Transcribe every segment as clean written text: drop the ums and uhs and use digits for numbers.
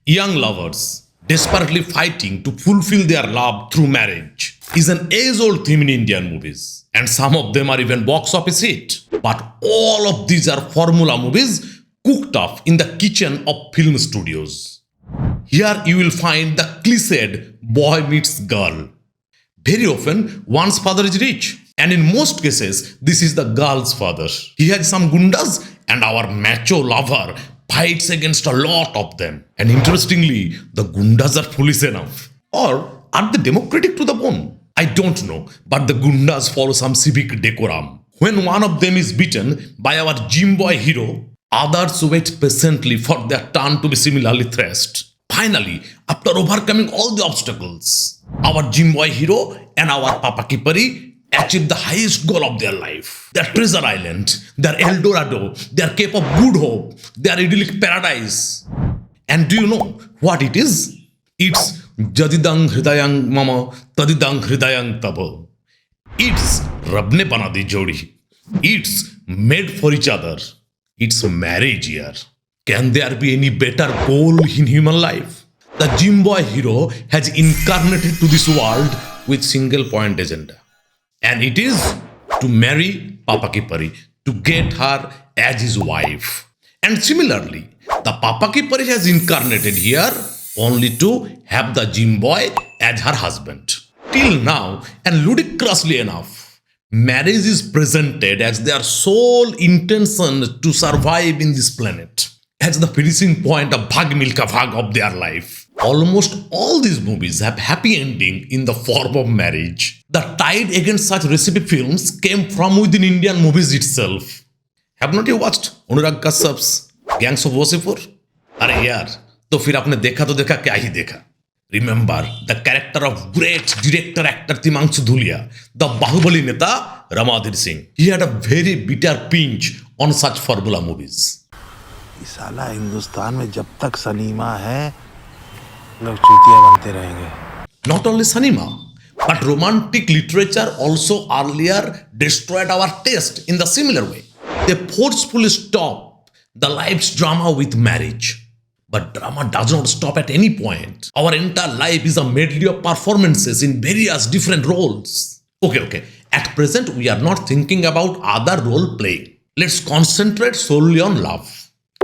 Young lovers desperately fighting to fulfill their love through marriage is an age-old theme in Indian movies, and some of them are even box office hit. But all of these are formula movies cooked up in the kitchen of film studios. Here you will find the cliched boy meets girl. Very often, one's father is rich, and in most cases, this is the girl's father. He has some gundas, and our macho lover fights against a lot of them. And interestingly, the gundas are foolish enough. Or are they democratic to the bone? I don't know, but the gundas follow some civic decorum. When one of them is beaten by our gym boy hero, others wait patiently for their turn to be similarly thrashed. Finally, after overcoming all the obstacles, our gym boy hero and our Papa Kipari achieve the highest goal of their life. Their treasure island, their El Dorado, their Cape of Good Hope, their idyllic paradise. And do you know what it is? It's Jadidang Hridayang Mama Tadidang Hridayang Tabo. It's Rabne Banadi Jodi. It's made for each other. It's marriage year. Can there be any better goal in human life? The gym boy hero has incarnated to this world with single point agenda. And it is to marry Papa Kipari, to get her as his wife. And similarly, the Papa Kipari has incarnated here only to have the gym boy as her husband. Till now, and ludicrously enough, marriage is presented as their sole intention to survive in this planet, as the finishing point of Bhag Milka Bhag of their life. Almost all these movies have happy ending in the form of marriage. The tide against such recipe films came from within Indian movies itself. Have not you watched Anurag Kashyap's Gangs of Wasseypur? अरे यार, तो फिर आपने देखा तो देखा क्या ही देखा. Remember the character of great director actor Timangshu Dhulia, the Bahubali Neta Ramadhir Singh. He had a very bitter pinch on such formula movies. साला हिंदुस्तान में जब तक सनीमा है लोग चूतिया बनते रहेंगे. Not only cinema, but romantic literature also earlier destroyed our taste in the similar way. They forcefully stop the life's drama with marriage. But drama does not stop at any point. Our entire life is a medley of performances in various different roles. Okay. At present, we are not thinking about other role playing. Let's concentrate solely on love.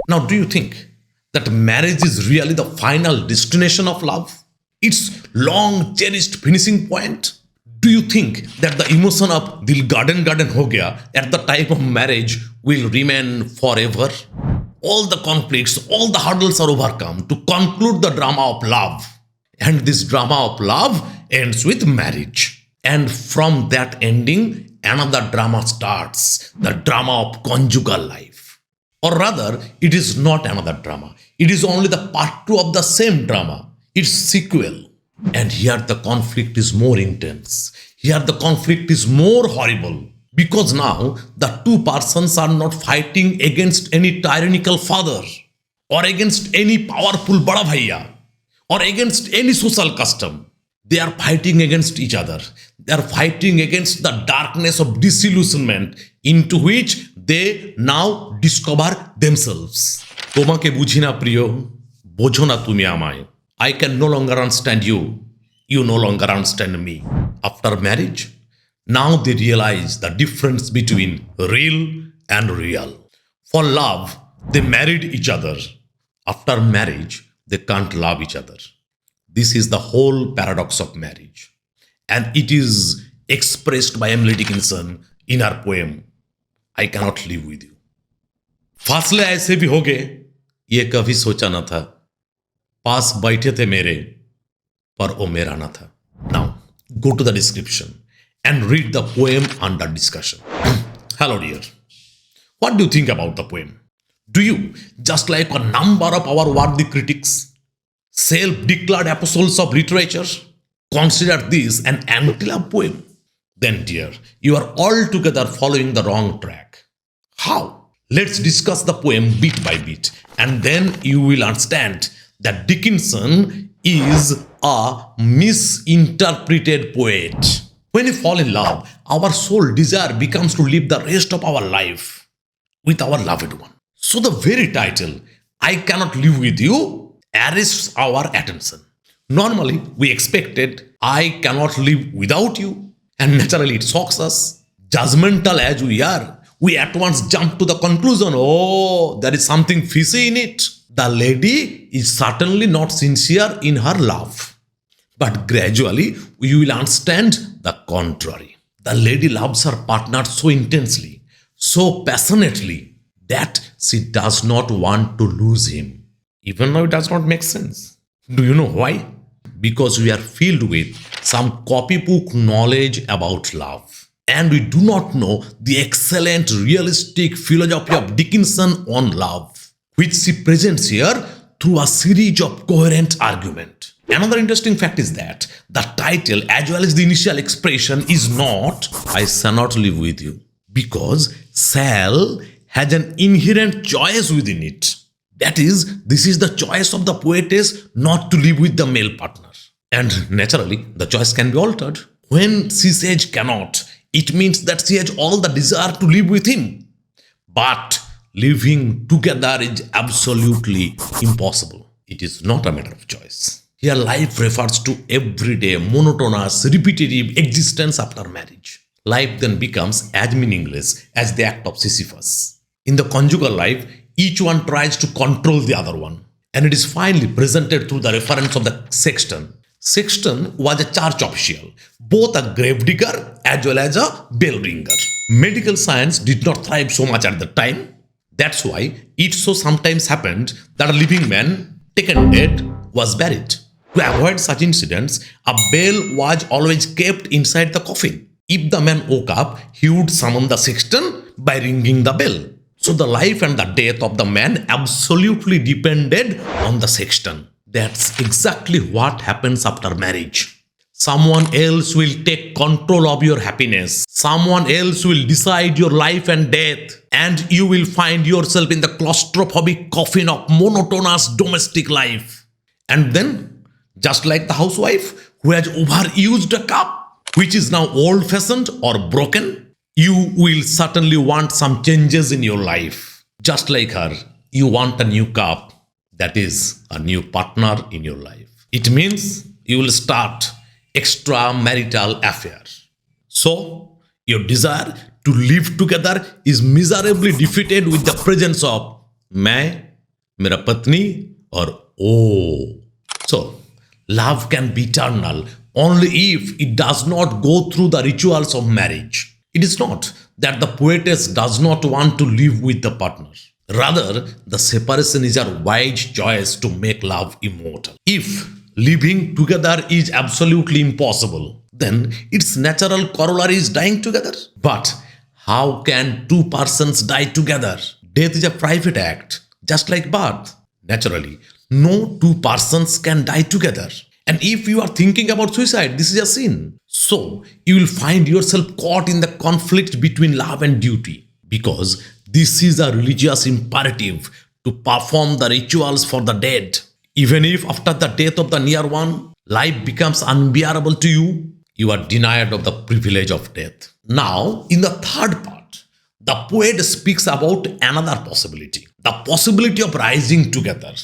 Now, do you think that marriage is really the final destination of love? Its long cherished finishing point? Do you think that the emotion of Dil Garden Ho Gaya at the time of marriage will remain forever? All the conflicts, all the hurdles are overcome to conclude the drama of love. And this drama of love ends with marriage. And from that ending, another drama starts, the drama of conjugal life. Or rather, it is not another drama. It is only the part 2 of the same drama, its sequel. And here the conflict is more intense. Here the conflict is more horrible. Because now the two persons are not fighting against any tyrannical father, or against any powerful Bada Bhaiya, or against any social custom. They are fighting against each other. They are fighting against the darkness of disillusionment into which they now discover themselves. Tomake buঝি না প্রিয়, বোঝো না তুমি আমায়. I can no longer understand you. You no longer understand me. After marriage, now they realize the difference between real and real. For love, they married each other. After marriage, they can't love each other. This is the whole paradox of marriage. And it is expressed by Emily Dickinson in her poem, I Cannot Live With You. फासले ऐसे भी हो गए, ये कभी सोचा न था. पास बैठे थे मेरे, पर वो मेरा न था. Now, go to the description and read the poem under discussion. Hello dear. What do you think about the poem? Do you, just like a number of our worthy critics, self-declared apostles of literature, consider this an anti-love poem? Then dear, you are altogether following the wrong track. How? Let's discuss the poem bit by bit, and then you will understand that Dickinson is a misinterpreted poet. When we fall in love, our sole desire becomes to live the rest of our life with our loved one. So the very title, I Cannot Live With You, arrests our attention. Normally, we expected, I cannot live without you. And naturally, it shocks us. Judgmental as we are, we at once jump to the conclusion, oh, there is something fishy in it. The lady is certainly not sincere in her love. But gradually, we will understand the contrary. The lady loves her partner so intensely, so passionately, that she does not want to lose him. Even though it does not make sense. Do you know why? Because we are filled with some copybook knowledge about love. And we do not know the excellent realistic philosophy of Dickinson on love, which she presents here through a series of coherent arguments. Another interesting fact is that the title as well as the initial expression is not I shall not live with you, because shall has an inherent choice within it. That is, this is the choice of the poetess not to live with the male partner. And naturally, the choice can be altered. When she says cannot, it means that she has all the desire to live with him. But living together is absolutely impossible. It is not a matter of choice. Here, life refers to everyday, monotonous, repetitive existence after marriage. Life then becomes as meaningless as the act of Sisyphus. In the conjugal life, each one tries to control the other one. And it is finally presented through the reference of the Sexton. Sexton was a church official, both a gravedigger as well as a bell ringer. Medical science did not thrive so much at the time. That's why it so sometimes happened that a living man, taken dead, was buried. To avoid such incidents, a bell was always kept inside the coffin. If the man woke up, he would summon the sexton by ringing the bell. So the life and the death of the man absolutely depended on the sexton. That's exactly what happens after marriage. Someone else will take control of your happiness. Someone else will decide your life and death. And you will find yourself in the claustrophobic coffin of monotonous domestic life. And then, just like the housewife who has overused a cup, which is now old-fashioned or broken, you will certainly want some changes in your life. Just like her, you want a new cup, that is, a new partner in your life. It means you will start extramarital affair. So, your desire to live together is miserably defeated with the presence of मैं, मेरा पत्नी और oh. So, love can be eternal only if it does not go through the rituals of marriage. It is not that the poetess does not want to live with the partner. Rather, the separation is a wise choice to make love immortal. If living together is absolutely impossible, then its natural corollary is dying together. But how can two persons die together? Death is a private act, just like birth. Naturally, no two persons can die together. And if you are thinking about suicide, this is a sin. So, you will find yourself caught in the conflict between love and duty. Because this is a religious imperative to perform the rituals for the dead. Even if after the death of the near one, life becomes unbearable to you, you are denied of the privilege of death. Now, in the third part, the poet speaks about another possibility. The possibility of rising together.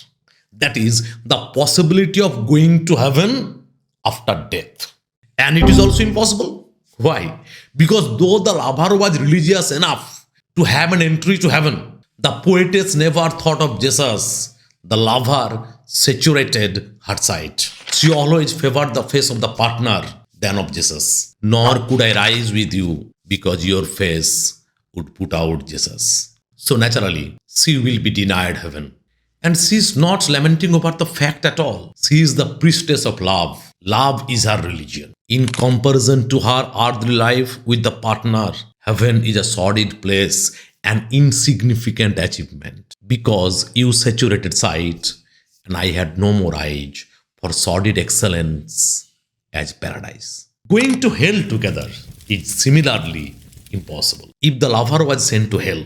That is, the possibility of going to heaven after death. And it is also impossible. Why? Because though the lover was religious enough to have an entry to heaven, the poetess never thought of Jesus. The lover saturated her sight. She always favored the face of the partner than of Jesus. Nor could I rise with you because your face would put out Jesus. So naturally, she will be denied heaven. And she is not lamenting over the fact at all. She is the priestess of love. Love is her religion. In comparison to her earthly life with the partner, heaven is a sordid place, an insignificant achievement. Because you saturated sight, and I had no more eyes for sordid excellence as paradise. Going to hell together is similarly impossible. If the lover was sent to hell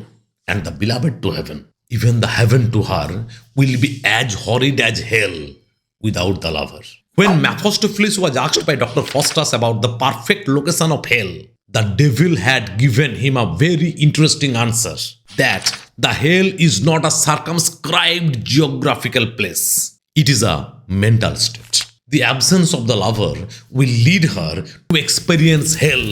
and the beloved to heaven, even the heaven to her will be as horrid as hell without the lover. When Mephistopheles was asked by Dr. Faustus about the perfect location of hell, the devil had given him a very interesting answer, that the hell is not a circumscribed geographical place. It is a mental state. The absence of the lover will lead her to experience hell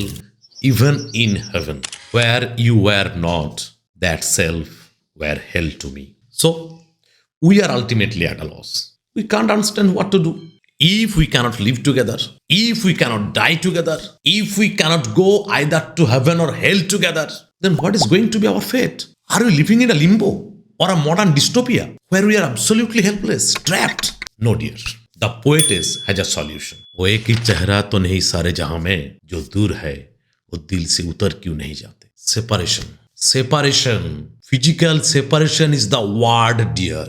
even in heaven. Where you were not, that self were hell to me. So, we are ultimately at a loss. We can't understand what to do. If we cannot live together, if we cannot die together, if we cannot go either to heaven or hell together, then what is going to be our fate? Are we living in a limbo or a modern dystopia where we are absolutely helpless, trapped? No, dear. The poetess has a solution. वो एक ही चेहरा तो नहीं सारे जहां में जो दूर है वो दिल से उतर क्यों नहीं जाते? Separation. Separation. Physical separation is the word, dear.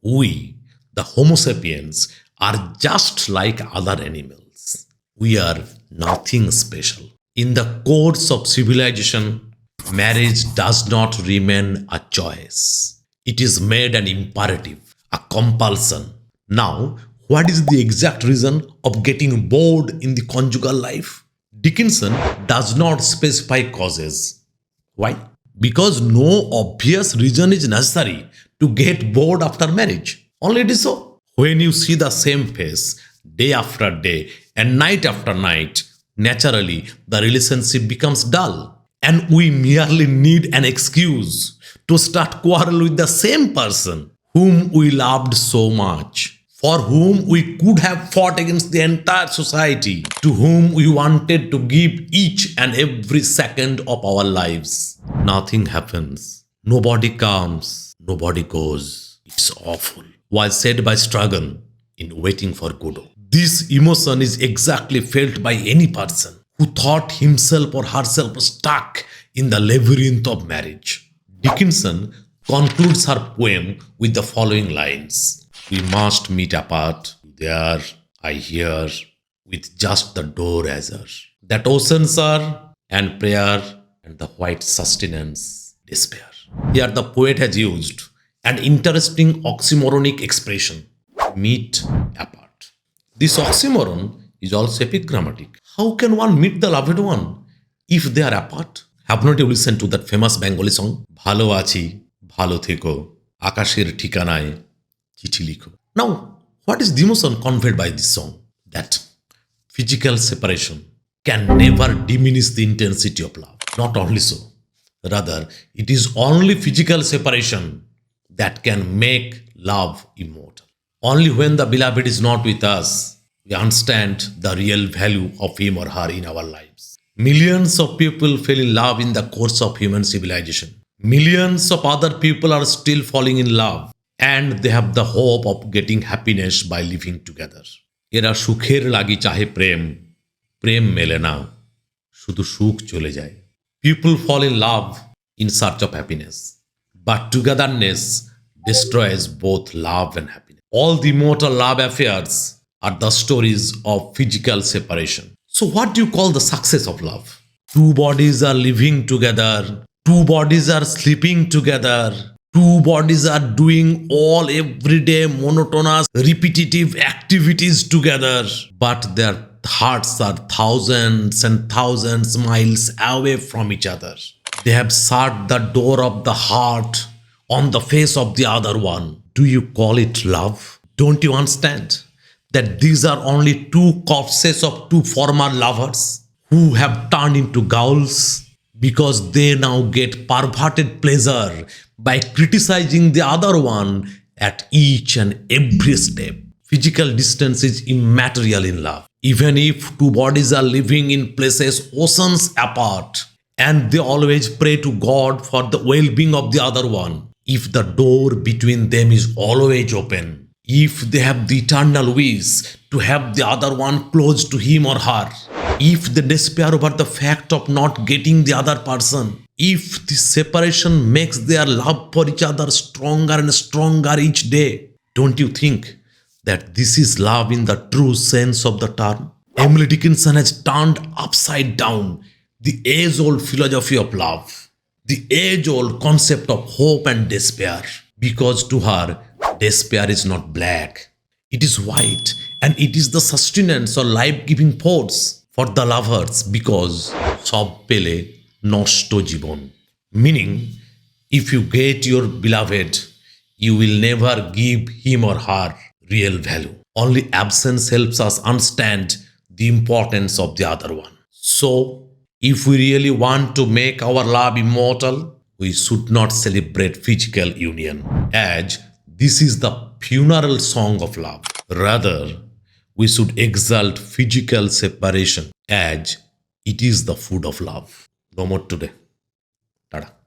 We, the Homo sapiens, are just like other animals. We are nothing special. In the course of civilization, marriage does not remain a choice. It is made an imperative, a compulsion. Now, what is the exact reason of getting bored in the conjugal life? Dickinson does not specify causes. Why? Because no obvious reason is necessary to get bored after marriage. Only it is so. When you see the same face day after day and night after night, naturally the relationship becomes dull. And we merely need an excuse to start quarrel with the same person whom we loved so much, for whom we could have fought against the entire society, to whom we wanted to give each and every second of our lives. Nothing happens. Nobody comes. Nobody goes. It's awful. Was said by Struggle in Waiting for Godot. This emotion is exactly felt by any person who thought himself or herself stuck in the labyrinth of marriage. Dickinson concludes her poem with the following lines. We must meet apart, there, I hear, with just the door azure. That oceans are, and prayer, and the white sustenance, despair. Here the poet has used an interesting oxymoronic expression, meet apart. This oxymoron is also epigrammatic. How can one meet the loved one if they are apart? Have not you listened to that famous Bengali song? ভালো আছি, ভালো থেকো, আকাশের ঠিকানায় চিঠি লিখো. Now, what is the emotion conveyed by this song? That physical separation can never diminish the intensity of love. Not only so, rather, it is only physical separation that can make love immortal. Only when the beloved is not with us, we understand the real value of him or her in our lives. Millions of people fell in love in the course of human civilization. Millions of other people are still falling in love, and they have the hope of getting happiness by living together. এরা সুখের লাগি চাহে প্রেম, প্রেম মেলে না, শুধু সুখ চলে যায়. People fall in love in search of happiness, but togetherness destroys both love and happiness. All the mortal love affairs are the stories of physical separation. So what do you call the success of love? Two bodies are living together, two bodies are sleeping together, two bodies are doing all everyday monotonous repetitive activities together, but their hearts are thousands and thousands miles away from each other. They have shut the door of the heart on the face of the other one. Do you call it love? Don't you understand that these are only two corpses of two former lovers who have turned into ghouls because they now get perverted pleasure by criticizing the other one at each and every step? Physical distance is immaterial in love. Even if two bodies are living in places oceans apart, and they always pray to God for the well-being of the other one, if the door between them is always open, if they have the eternal wish to have the other one close to him or her, if they despair over the fact of not getting the other person, if this separation makes their love for each other stronger and stronger each day, don't you think that this is love in the true sense of the term? Emily Dickinson has turned upside down the age-old philosophy of love, the age-old concept of hope and despair, because to her, despair is not black, it is white, and it is the sustenance or life-giving force for the lovers, because সব পেলে নষ্ট জীবন. Meaning, if you get your beloved, you will never give him or her real value. Only absence helps us understand the importance of the other one. So, if we really want to make our love immortal, we should not celebrate physical union, as this is the funeral song of love. Rather, we should exalt physical separation, as it is the food of love. No more today. Tada.